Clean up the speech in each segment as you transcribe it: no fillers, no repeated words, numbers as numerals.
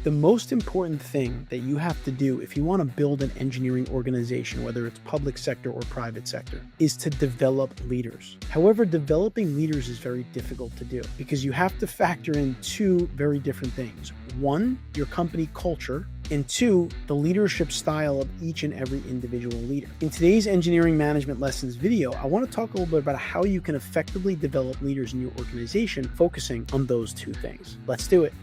The most important thing that you have to do if you want to build an engineering organization, whether it's public sector or private sector, is to develop leaders. However, developing leaders is very difficult to do because you have to factor in two very different things. One, your company culture, and two, the leadership style of each and every individual leader. In today's engineering management lessons video, I want to talk a little bit about how you can effectively develop leaders in your organization, focusing on those two things. Let's do it.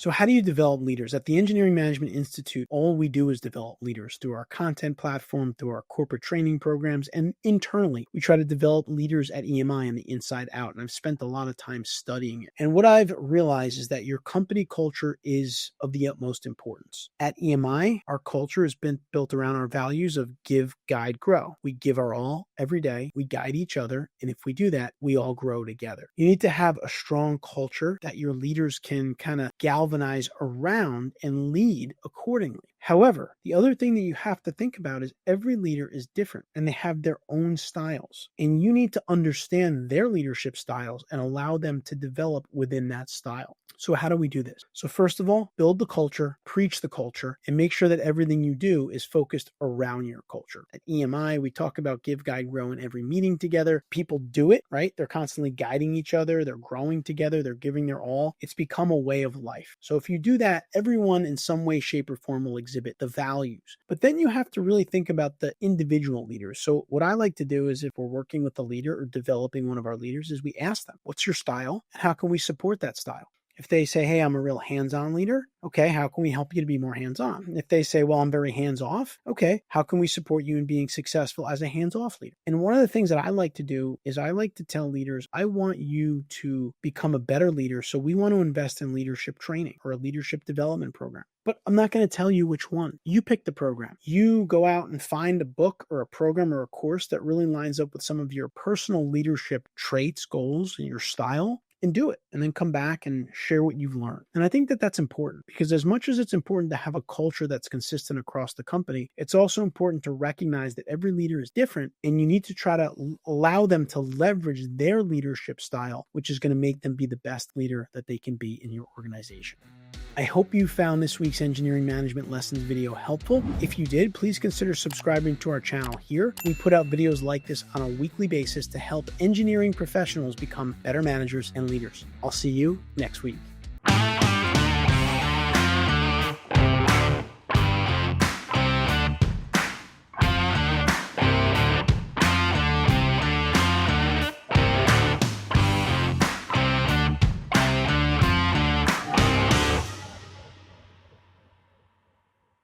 So how do you develop leaders? At the Engineering Management Institute, all we do is develop leaders through our content platform, through our corporate training programs, and internally, we try to develop leaders at EMI on the inside out. And I've spent a lot of time studying it. And what I've realized is that your company culture is of the utmost importance. At EMI, our culture has been built around our values of give, guide, grow. We give our all every day. We guide each other. And if we do that, we all grow together. You need to have a strong culture that your leaders can kind of galvanize around and lead accordingly. However, the other thing that you have to think about is every leader is different and they have their own styles. And you need to understand their leadership styles and allow them to develop within that style. So how do we do this? So first of all, build the culture, preach the culture, and make sure that everything you do is focused around your culture. At EMI, we talk about give, guide, grow in every meeting together. People do it, right? They're constantly guiding each other. They're growing together. They're giving their all. It's become a way of life. So if you do that, everyone in some way, shape, or form will exhibit the values. But then you have to really think about the individual leaders. So what I like to do is if we're working with a leader or developing one of our leaders is we ask them, what's your style? And how can we support that style? If they say, hey, I'm a real hands-on leader, okay, how can we help you to be more hands-on? If they say, well, I'm very hands-off, okay, how can we support you in being successful as a hands-off leader? And one of the things that I like to do is I like to tell leaders, I want you to become a better leader, so we want to invest in leadership training or a leadership development program. But I'm not going to tell you which one. You pick the program. You go out and find a book or a program or a course that really lines up with some of your personal leadership traits, goals, and your style, and do it, and then come back and share what you've learned. And I think that that's important because as much as it's important to have a culture that's consistent across the company, it's also important to recognize that every leader is different and you need to try to allow them to leverage their leadership style, which is going to make them be the best leader that they can be in your organization. I hope you found this week's engineering management lessons video helpful. If you did, please consider subscribing to our channel here. We put out videos like this on a weekly basis to help engineering professionals become better managers and leaders. I'll see you next week.